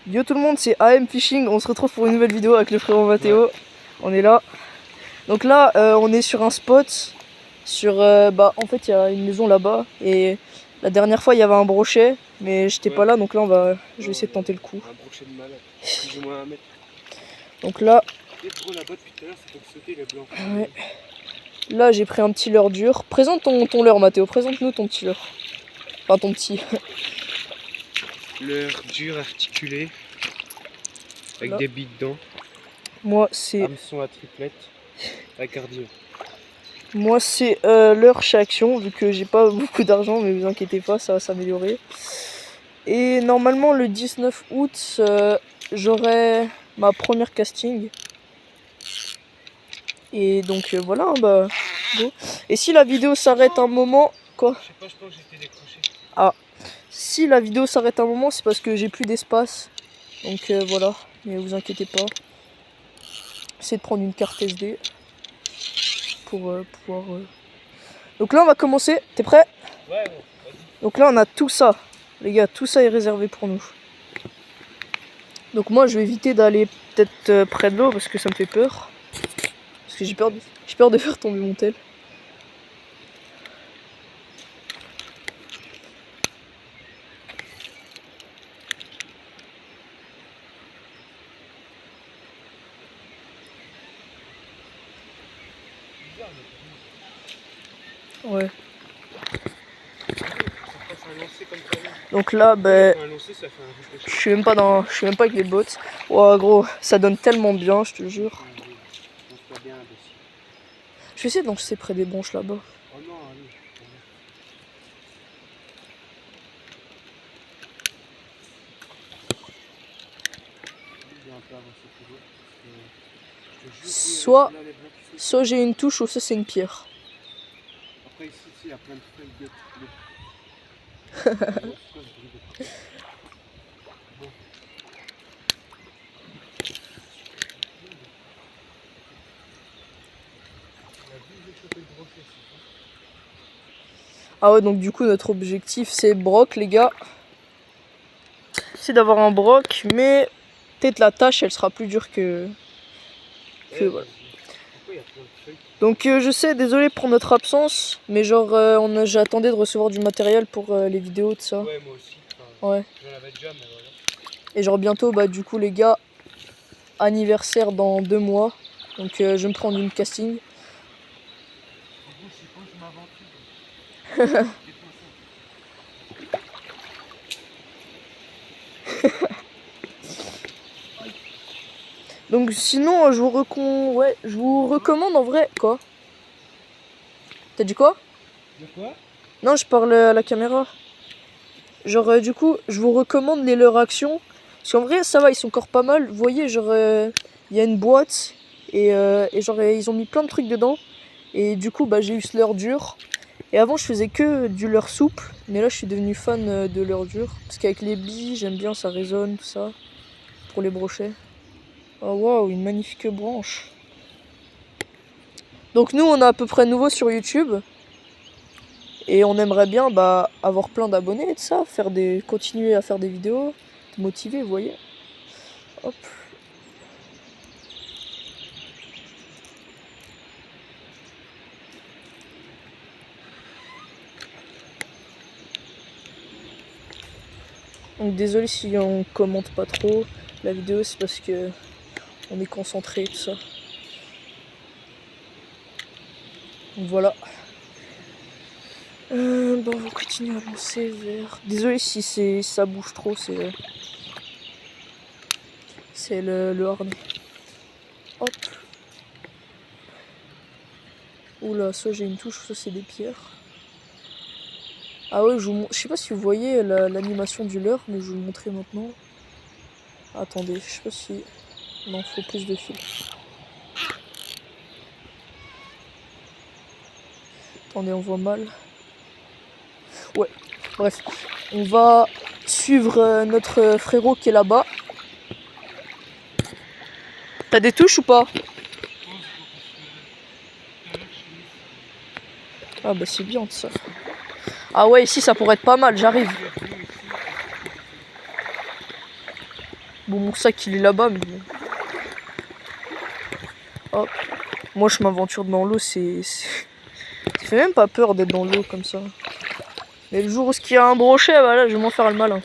Yo tout le monde, c'est AM Fishing, on se retrouve pour une nouvelle vidéo avec le frérot Mathéo. Ouais. On est là. Donc là, on est sur un spot. Sur, en fait, il y a une maison là-bas. Et la dernière fois, il y avait un brochet. Mais j'étais pas là, donc là, je vais essayer de tenter le coup. Un brochet de malade, plus ou moins 1 mètre. Donc là... là-bas depuis tout à l'heure, ça peut sauter les blancs. Ouais. Là, j'ai pris un petit leurre dur. Présente ton leurre, Mathéo. Présente-nous ton petit leurre. Enfin, ton petit. Leurre dur, articulé. Avec là. des billes dedans. Moi, c'est... hameçon à triplette. À cardio. Moi, c'est leurre chez Action, vu que j'ai pas beaucoup d'argent, mais vous inquiétez pas, ça va s'améliorer. Et normalement, le 19 août, j'aurai ma première casting. Et donc voilà, go. Et si la vidéo s'arrête un moment... Quoi? Je sais pas, je pense que j'étais décroché. Ah. Si la vidéo s'arrête un moment, c'est parce que j'ai plus d'espace. Donc voilà, mais vous inquiétez pas. Essayez de prendre une carte SD. Pour pouvoir... Donc là, on va commencer. T'es prêt? Ouais, bon, vas-y. Donc là, on a tout ça. Les gars, tout ça est réservé pour nous. Donc moi, je vais éviter d'aller peut-être près de l'eau parce que ça me fait peur. Parce que j'ai peur de faire tomber mon tel. Ouais. Donc là, je suis même pas avec les bots. Ouah, gros, ça donne tellement bien, je te jure. Je vais essayer de lancer près des branches là-bas. Oh non, allez. Soit j'ai une touche ou ça c'est une pierre. Après ici, il y a plein de feuilles de... Ah ouais, donc du coup notre objectif c'est broc les gars. C'est d'avoir un broc, mais peut-être la tâche elle sera plus dure que voilà. Donc je sais, désolé pour notre absence, mais genre j'attendais de recevoir du matériel pour les vidéos de ça. Ouais, moi aussi. Ouais. J'en avais déjà, mais voilà. Et genre bientôt, du coup les gars, anniversaire dans 2 mois. Donc je vais me prendre une casting. Donc sinon je vous recommande en vrai quoi. T'as dit quoi? De quoi? Non, je parle à la caméra. Genre du coup je vous recommande les leurres Action. Parce qu'en vrai ça va, ils sont encore pas mal. Vous voyez genre il y a une boîte et genre ils ont mis plein de trucs dedans. Et du coup j'ai eu ce leurre dur. Et avant je faisais que du leurre souple. Mais là je suis devenu fan de leurre dur. Parce qu'avec les billes j'aime bien, ça résonne tout ça. Pour les brochets. Oh waouh, une magnifique branche. Donc nous on est à peu près nouveau sur YouTube. Et on aimerait bien avoir plein d'abonnés et tout ça, continuer à faire des vidéos, motiver, vous voyez. Hop. Donc désolé si on commente pas trop la vidéo, c'est parce que on est concentré et tout ça. Donc voilà. On va continuer à lancer vers... Désolé si ça bouge trop, c'est le harnais. Hop. Oula, soit j'ai une touche, soit c'est des pierres. Ah ouais, je sais pas si vous voyez l'animation du leurre, mais je vais vous montrer maintenant. Attendez, je sais pas si... Non, faut plus de fil. Attendez, on voit mal. Ouais, bref. On va suivre notre frérot qui est là-bas. T'as des touches ou pas? Ah bah c'est bien ça. Ah ouais, ici ça pourrait être pas mal, j'arrive. Bon, mon sac il est là-bas, mais bon. Hop. Moi je m'aventure dans l'eau, ça fait même pas peur d'être dans l'eau comme ça. Mais le jour où il y a un brochet, bah là je vais m'en faire le malin.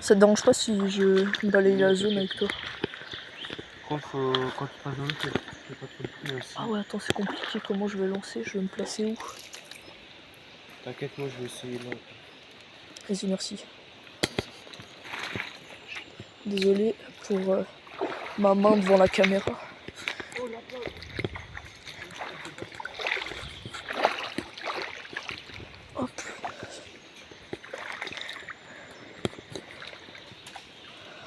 Ça te dérange pas si je balaye la zone avec toi? Quand tu passes dans l'eau, fais pas trop de bruit aussi. Ah ouais, attends, c'est compliqué. Comment je vais lancer? Je vais me placer où? T'inquiète, moi je vais essayer là. Vas-y, merci. Désolé pour ma main devant la caméra. Hop.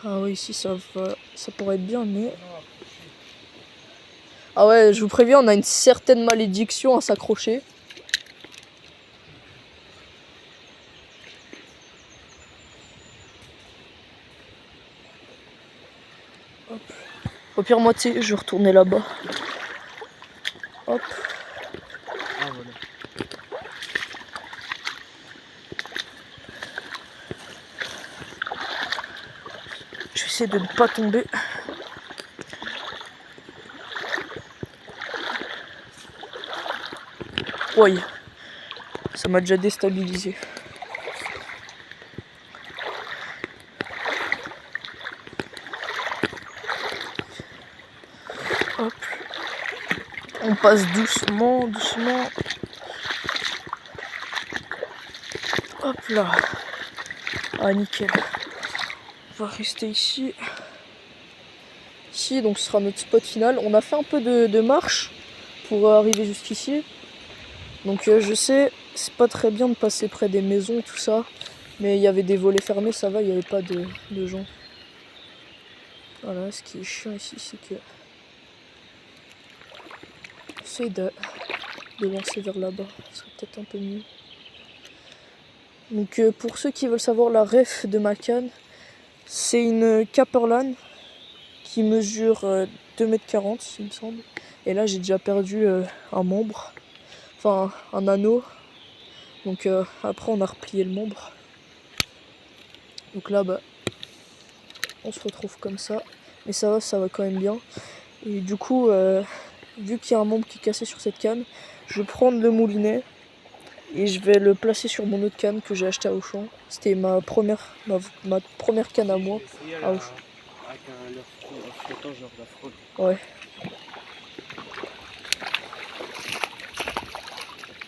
Ah oui, ici ça pourrait être bien, mais... Ah ouais, je vous préviens, on a une certaine malédiction à s'accrocher. Hop. Au pire, moi, tu sais, je vais retourner là-bas. Hop. Ah voilà. Je vais essayer de ne pas tomber. Oui, ça m'a déjà déstabilisé. Hop. On passe doucement, doucement. Hop là. Ah nickel. On va rester ici. Ici, donc ce sera notre spot final. On a fait un peu de marche pour arriver jusqu'ici. Donc je sais, c'est pas très bien de passer près des maisons, tout ça. Mais il y avait des volets fermés, ça va, il n'y avait pas de gens. Voilà, ce qui est chiant ici, c'est que... J'essaie de lancer vers là-bas, ce serait peut-être un peu mieux. Donc pour ceux qui veulent savoir la ref de ma canne, c'est une Caperlan qui mesure 2,40 m, il me semble. Et là j'ai déjà perdu un membre, enfin un anneau. Donc après on a replié le membre. Donc là bah on se retrouve comme ça. Mais ça va quand même bien. Et du coup, vu qu'il y a un membre qui est cassé sur cette canne, je vais prendre le moulinet et je vais le placer sur mon autre canne que j'ai acheté à Auchan. C'était ma première canne à moi à Auchan. Avec un leurre flottant, genre la fraude. Ouais.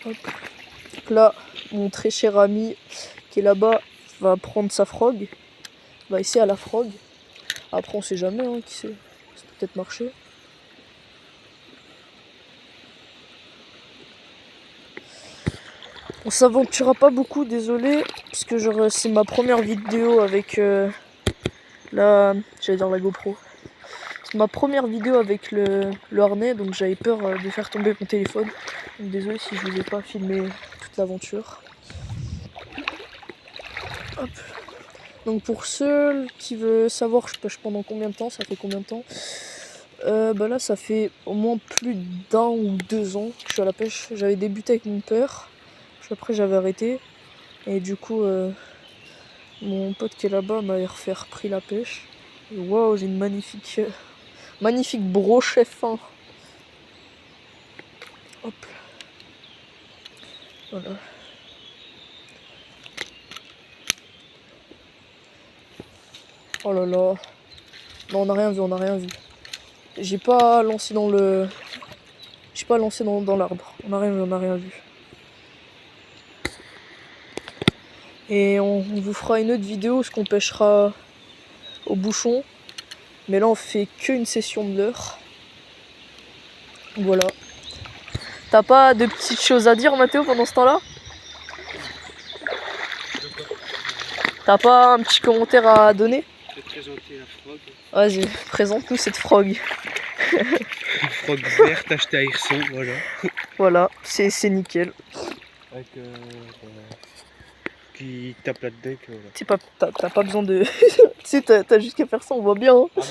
Hop. Donc là, mon très cher ami qui est là-bas va prendre sa frog. Va essayer à la frog. Après on sait jamais, hein, qui sait. Ça peut peut-être marcher. On s'aventurera pas beaucoup, désolé, parce que genre c'est ma première vidéo avec j'allais dire la GoPro. C'est ma première vidéo avec le harnais, donc j'avais peur de faire tomber mon téléphone. Donc désolé si je vous ai pas filmé toute l'aventure. Hop. Donc pour ceux qui veulent savoir je pêche pendant combien de temps, ça fait combien de temps, bah là ça fait au moins plus d'1 ou 2 ans que je suis à la pêche. J'avais débuté avec mon père. Après j'avais arrêté et du coup mon pote qui est là-bas m'a repris la pêche. Waouh, j'ai une magnifique brochet fin. Hop. Voilà. Oh là là. Non, on n'a rien vu. J'ai pas lancé dans le... J'ai pas lancé dans l'arbre. On n'a rien vu. Et on vous fera une autre vidéo où on pêchera au bouchon. Mais là on fait qu'une session de leurre. Voilà. T'as pas de petites choses à dire Mathéo pendant ce temps-là? T'as pas un petit commentaire à donner? Je vais te présenter la frog. Vas-y, présente-nous cette frog. Une frog verte achetée à Hirson, voilà. Voilà, c'est nickel. Avec qui tape la deck, voilà. C'est pas, t'as pas besoin de... tu sais, t'as juste qu'à faire ça, on voit bien. Hein. Ah,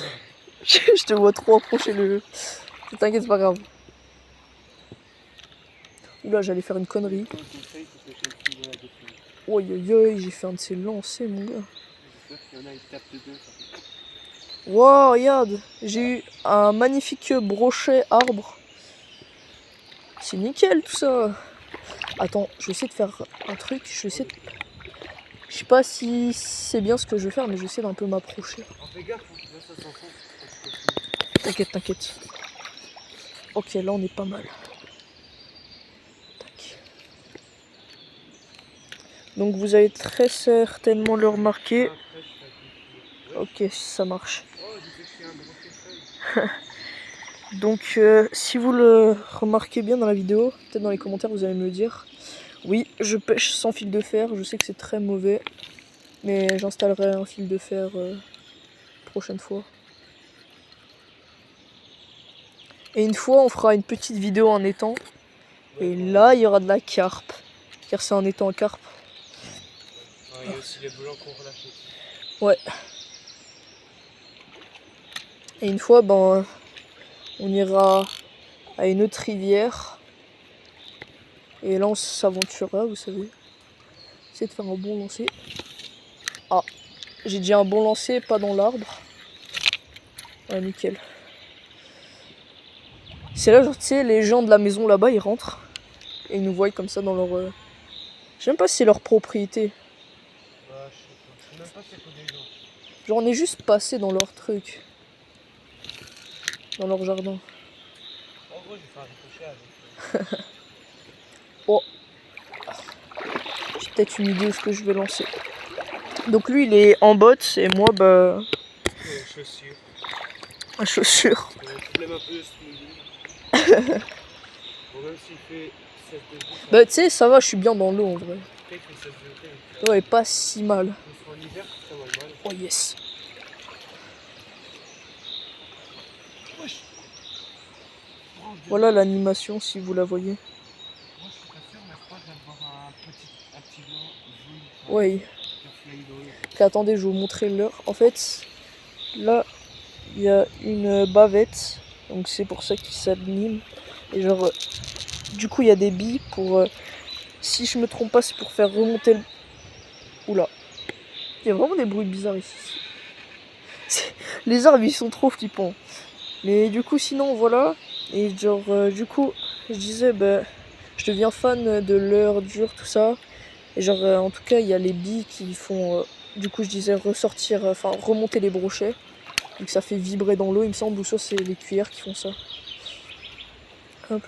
Je te vois trop approcher le... T'inquiète, c'est pas grave. Oula, j'allais faire une connerie. Un conseil, faut que je fasse de la défense. Oi, oi, oi, j'ai fait un de ces lancers, mon gars. J'espère qu'il y en a, ils tapent dedans. Wow, regarde, j'ai eu un magnifique brochet arbre. C'est nickel tout ça. Attends, je vais essayer de faire un truc. Je sais pas si c'est bien ce que je vais faire, mais je vais essayer d'un peu m'approcher. Fais gaffe, là ça s'enfonce. T'inquiète, t'inquiète. Ok, là on est pas mal. Tac. Donc vous allez très certainement le remarquer. Ok, ça marche. Donc si vous le remarquez bien dans la vidéo, peut-être dans les commentaires vous allez me le dire. Oui, je pêche sans fil de fer, je sais que c'est très mauvais. Mais j'installerai un fil de fer prochaine fois. Et une fois on fera une petite vidéo en étang. Et là il y aura de la carpe. Car c'est en étang carpe. Il y a aussi les blancs qu'on relâche aussi. Ouais. Et une fois, ben, on ira à une autre rivière. Et là, on s'aventurera, vous savez. Essayer de faire un bon lancer. Ah, j'ai dit un bon lancer, pas dans l'arbre. Ouais, nickel. C'est là, genre, tu sais, les gens de la maison là-bas, ils rentrent. Et ils nous voient comme ça dans leur... Je sais même pas si c'est leur propriété. Ouais, je sais pas. Je sais même pas s'il y a que des gens. Genre, on est juste passé dans leur truc. Dans leur jardin. En gros, j'ai fait un ricochet avec. Oh. J'ai peut-être une idée de ce que je vais lancer. Donc lui, il est en bottes et moi, bah... Chaussures. En chaussures. Même un peu de smoothie. Bon, même s'il fait 7 degrés. Bah tu sais, ça va, je suis bien dans l'eau en vrai. Il fait 7 degrés. Ouais, pas si mal. En hiver, ça va mal. Oh yes. Voilà l'animation si vous la voyez. Moi je suis pas sûr, mais je crois que je viens de voir un petit blanc jaune. Ouais. Ok, attendez, je vais vous montrer l'heure. En fait, là, il y a une bavette. Donc c'est pour ça qu'il s'anime. Et genre, du coup, il y a des billes pour... si je me trompe pas, c'est pour faire remonter le... Oula. Il y a vraiment des bruits bizarres ici. Les arbres, ils sont trop flippants. Mais du coup, sinon, voilà. Et genre, du coup, je disais, bah, je deviens fan de l'heure dure, tout ça. Et genre, en tout cas, il y a les billes qui font, du coup, je disais, ressortir, enfin, remonter les brochets. Donc ça fait vibrer dans l'eau, il me semble, ou ça, c'est les cuillères qui font ça. Hop.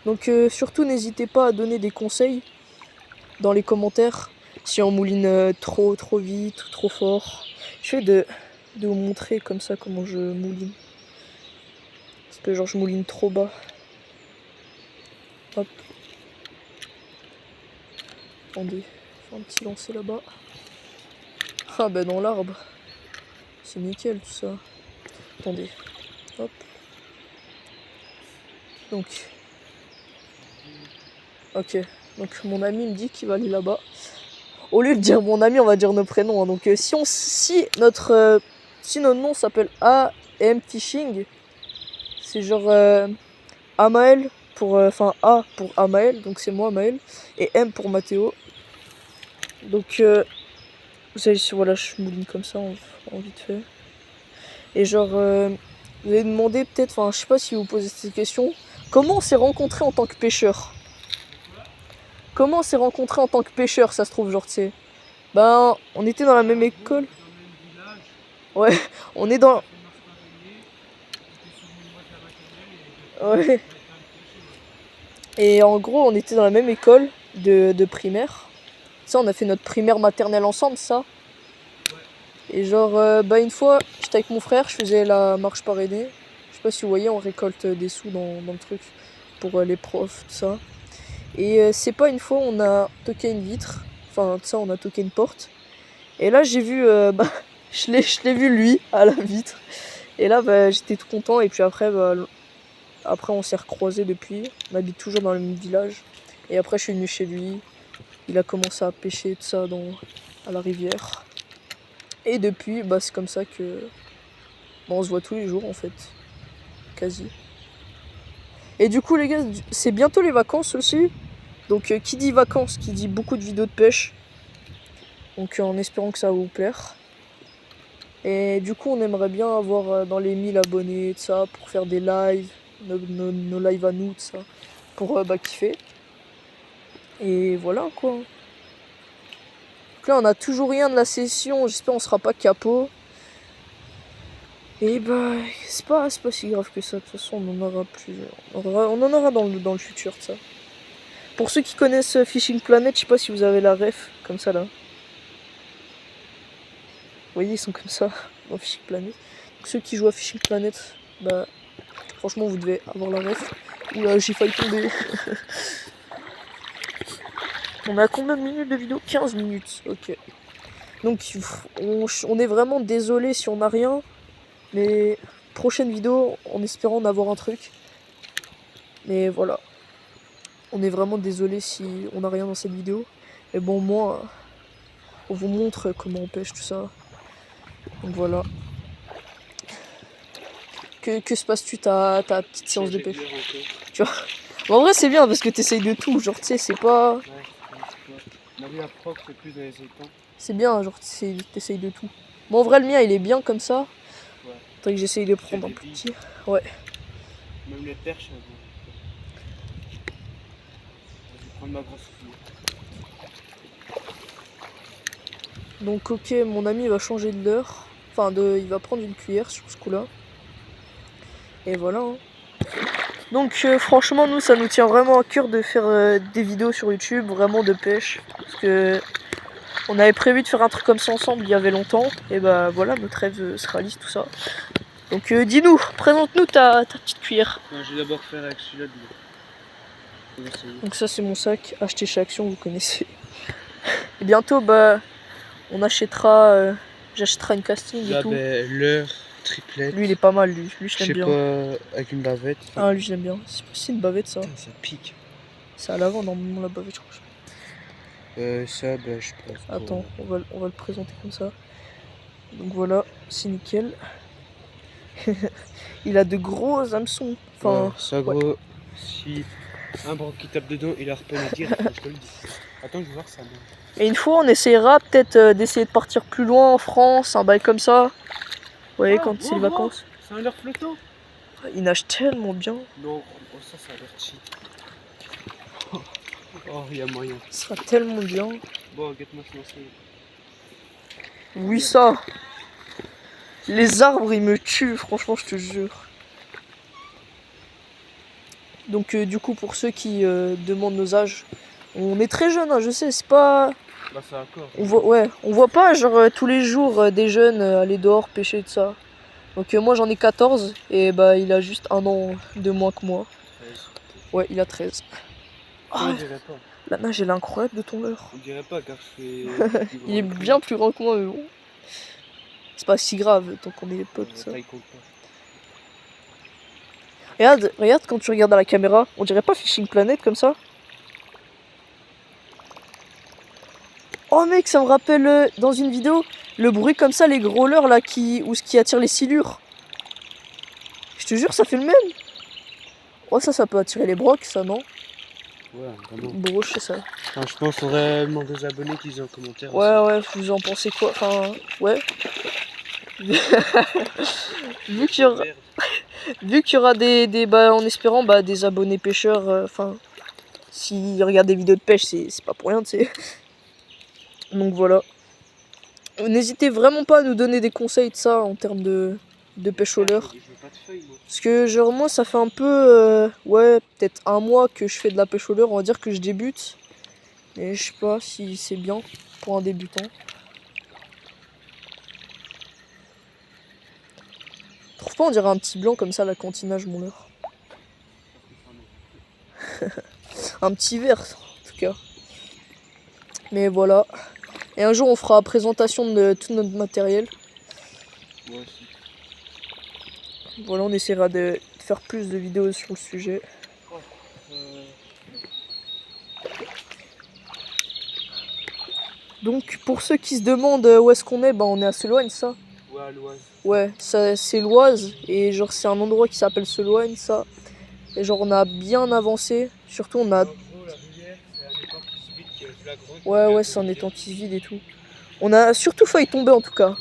Donc, surtout, n'hésitez pas à donner des conseils dans les commentaires. Si on mouline trop vite ou trop fort. Je vais de vous montrer comme ça comment je mouline. Parce que genre je mouline trop bas. Hop. Attendez, je fais un petit lancer là-bas. Ah bah dans l'arbre. C'est nickel tout ça. Attendez. Hop. Donc. Ok. Donc mon ami me dit qu'il va aller là-bas. Au lieu de dire mon ami, on va dire nos prénoms. Hein. Donc si notre nom s'appelle AM Fishing, c'est genre Amael pour enfin A pour Amael, donc c'est moi Amael, et M pour Mathéo. Donc vous allez voilà, je mouline comme ça en vite fait. Et genre vous allez demander peut-être, enfin je sais pas si vous posez cette question, comment on s'est rencontrés en tant que pêcheur? Comment on s'est rencontrés en tant que pêcheur, ça se trouve, genre tu sais. Ben on était dans la même école. Ouais, on est dans... Ouais. Et en gros, on était dans la même école de primaire. Ça, on a fait notre primaire maternelle ensemble, ça. Et genre, bah une fois, j'étais avec mon frère, je faisais la marche parrainée. Je sais pas si vous voyez, on récolte des sous dans le truc pour les profs, tout ça. Et c'est pas une fois, on a toqué une vitre. Enfin, ça, on a toqué une porte. Et là, j'ai vu, bah, je l'ai vu lui à la vitre. Et là, bah, j'étais tout content. Et puis après, bah, après on s'est recroisés depuis. On habite toujours dans le même village. Et après, je suis venu chez lui. Il a commencé à pêcher tout ça à la rivière. Et depuis, bah, c'est comme ça que bah, on se voit tous les jours en fait. Quasi. Et du coup, les gars, c'est bientôt les vacances aussi. Donc qui dit vacances, qui dit beaucoup de vidéos de pêche. Donc en espérant que ça va vous plaire. Et du coup on aimerait bien avoir dans les 1000 abonnés, tout ça, pour faire des lives, nos lives à nous, tout ça, pour kiffer. Et voilà quoi. Donc là on a toujours rien de la session, j'espère on sera pas capot. Et bah c'est pas si grave que ça, de toute façon on en aura plus. On en aura dans le futur ça. Pour ceux qui connaissent Fishing Planet, je sais pas si vous avez la ref, comme ça là. Vous voyez ils sont comme ça dans Fishing Planet. Donc, ceux qui jouent à Fishing Planet, bah franchement vous devez avoir la ref. Oula j'ai failli tomber. On a combien de minutes de vidéo? 15 minutes, ok. Donc on est vraiment désolé si on n'a rien. Mais prochaine vidéo en espérant en avoir un truc. Mais voilà. On est vraiment désolé si on n'a rien dans cette vidéo. Mais bon moi, on vous montre comment on pêche tout ça. Donc voilà. Que se passe-tu ta petite séance de pêche? Tu vois, bon, en vrai c'est bien parce que t'essayes de tout. Genre tu sais c'est pas... Ouais, on a vu la proc, c'est plus dans les étangs. C'est bien, genre t'essayes de tout. Bon en vrai le mien il est bien comme ça. Ouais. Faudrait que j'essaye de prendre un plus petit. Ouais. Même les perches, elles vont. Je vais prendre ma grosse fille. Donc ok, mon ami va changer de l'heure. Enfin, il va prendre une cuillère sur ce coup-là. Et voilà. Hein. Donc franchement, nous, ça nous tient vraiment à cœur de faire des vidéos sur YouTube, vraiment de pêche. Parce que on avait prévu de faire un truc comme ça ensemble il y avait longtemps. Et bah voilà, notre rêve se réalise, tout ça. Donc dis-nous, présente-nous ta petite cuillère. Non, je vais d'abord faire avec celui-là de l'eau. Donc ça, c'est mon sac, acheté chez Action, vous connaissez. Et bientôt, bah, on achètera... j'achèterai une casting et là, tout. ben, l'heure triplette. Lui il est pas mal, lui je Je l'aime sais bien. pas, avec une bavette. Ah lui je l'aime bien. C'est une bavette ça. Putain, ça pique. C'est à l'avant normalement la bavette je crois. Ça, ben, je pense. Attends, on va le présenter comme ça. Donc voilà, c'est nickel. Il a de gros hameçons. Enfin, ouais, ça gros, si un bras qui tape dedans, il a repéré direct, je te le dis. Attends, je vais voir ça. Et une fois on essayera peut-être d'essayer de partir plus loin en France, un bail comme ça. Vous voyez quand c'est les vacances. C'est un leurre flottant. Il nage tellement bien. Non, oh, ça a l'air cheat. Oh, il y a moyen. Ce sera tellement bien. Bon, regarde-moi ce lancer. Oui ça. Les arbres ils me tuent, franchement je te jure. Donc du coup pour ceux qui demandent nos âges, on est très jeunes, hein, je sais, c'est pas... Bah c'est encore. On voit pas genre tous les jours des jeunes aller dehors pêcher tout ça. Donc moi j'en ai 14 et bah il a juste un an de moins que moi. 13. Ouais, il a 13. On dirait pas. La nage elle est incroyable de ton leurre. On dirait pas car c'est... Il est bien plus grand que moi mais bon. C'est pas si grave tant qu'on est potes ça. Regarde quand tu regardes à la caméra, on dirait pas Fishing Planet comme ça. Oh mec, ça me rappelle dans une vidéo le bruit comme ça, les gros leurres là qui attirent les silures. Je te jure, ça fait le même. Oh ça peut attirer les brocs ça non? Ouais, vraiment. Broche c'est ça. Enfin, je pense qu'on aurait demandé aux abonnés qu'ils aient en commentaire. Ouais, vous en pensez quoi? Enfin, ouais. Vu qu'il y aura des bah, en espérant bah, des abonnés pêcheurs, enfin, s'ils regardent des vidéos de pêche, c'est pas pour rien, tu sais. Donc voilà. N'hésitez vraiment pas à nous donner des conseils de ça en termes de pêche au leurre. Parce que genre moi ça fait un peu, ouais, peut-être un mois que je fais de la pêche au leurre, on va dire que je débute. Et je sais pas si c'est bien pour un débutant. Trouve pas on dirait un petit blanc comme ça la cantinage mon leurre. Un petit vert en tout cas. Mais voilà. Et un jour on fera présentation de tout notre matériel. Moi aussi. Voilà, on essaiera de faire plus de vidéos sur le sujet. Donc pour ceux qui se demandent où est-ce qu'on est, bah on est à Seloigne ça. Ouais, à l'Oise. Ouais, ça c'est l'Oise et genre c'est un endroit qui s'appelle Seloigne ça. Et genre on a bien avancé, surtout on a... Oh, la rivière, c'est un étang qui se vide, qui est vu la grotte. Ouais, c'est un étang qui se vide et tout. On a surtout failli tomber en tout cas. Ouais,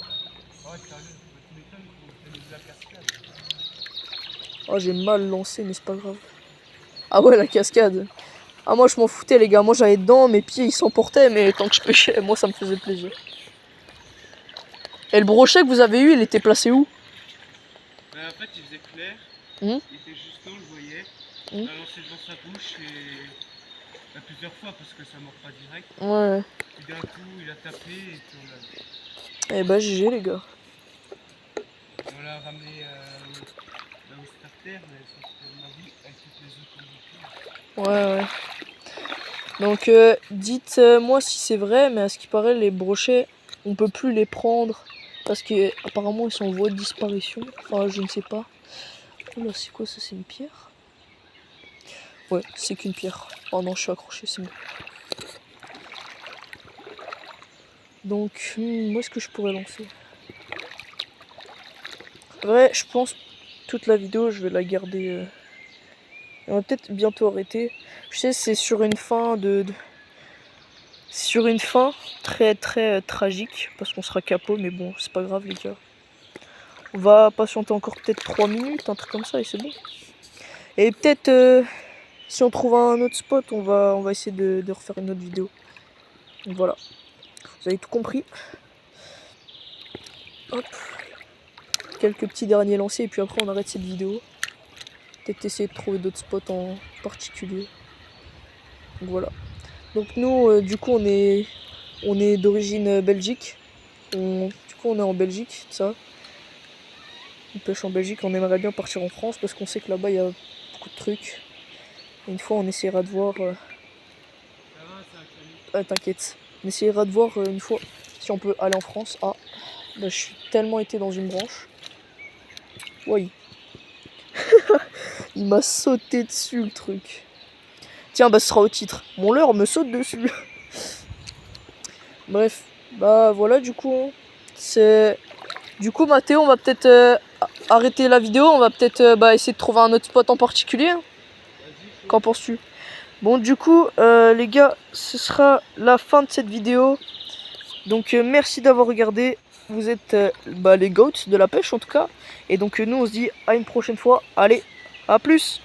sérieux, tu m'étonnes qu'on ait vu la cascade. Oh, j'ai mal lancé, mais c'est pas grave. Ah ouais, la cascade. Ah, moi je m'en foutais, les gars. Moi j'avais dedans, mes pieds ils s'emportaient, mais tant que je pêchais, moi ça me faisait plaisir. Et le brochet que vous avez eu, il était placé où? Ben, en fait, il faisait clair. Hum. Il était juste là, on le voyait. Hum. Il a lancé devant sa bouche et. Ben, plusieurs fois parce que ça mord pas direct. Ouais. Et d'un coup, il a tapé et puis on l'a. Eh bah, GG, les gars. On l'a ramené là où c'est par terre, mais ça c'était ma vie avec toutes les autres conditions. Ouais. Donc, dites-moi si c'est vrai, mais à ce qui paraît, les brochets, on peut plus les prendre parce que apparemment ils sont en voie de disparition. Enfin, je ne sais pas. Oh là, c'est quoi ça? C'est une pierre? Ouais, c'est qu'une pierre. Oh non, je suis accroché, c'est bon. Donc, où est-ce que je pourrais lancer? Ouais, je pense toute la vidéo, je vais la garder. On va peut-être bientôt arrêter. Je sais, c'est sur une fin sur une fin très tragique parce qu'on sera capot, mais bon, c'est pas grave les gars. On va patienter encore peut-être 3 minutes, un truc comme ça et c'est bon. Et peut-être si on trouve un autre spot, on va essayer de refaire une autre vidéo. Donc voilà. Vous avez tout compris. Hop. Quelques petits derniers lancers et puis après on arrête cette vidéo. Peut-être essayer de trouver d'autres spots en particulier. Donc voilà. Donc nous du coup on est d'origine Belgique. Du coup on est en Belgique, ça. On pêche en Belgique, on aimerait bien partir en France parce qu'on sait que là-bas il y a beaucoup de trucs. Et une fois on essaiera de voir. T'inquiète. On essaiera de voir une fois si on peut aller en France. Ah, bah, je suis tellement été dans une branche. Oui. Il m'a sauté dessus le truc. Tiens, bah ce sera au titre. Mon leurre me saute dessus. Bref, bah voilà du coup. C'est. Du coup, Mathéo, on va peut-être arrêter la vidéo. On va peut-être essayer de trouver un autre spot en particulier. Qu'en penses-tu? Bon, du coup, les gars, ce sera la fin de cette vidéo. Donc, merci d'avoir regardé. Vous êtes les goats de la pêche, en tout cas. Et donc, nous, on se dit à une prochaine fois. Allez, à plus!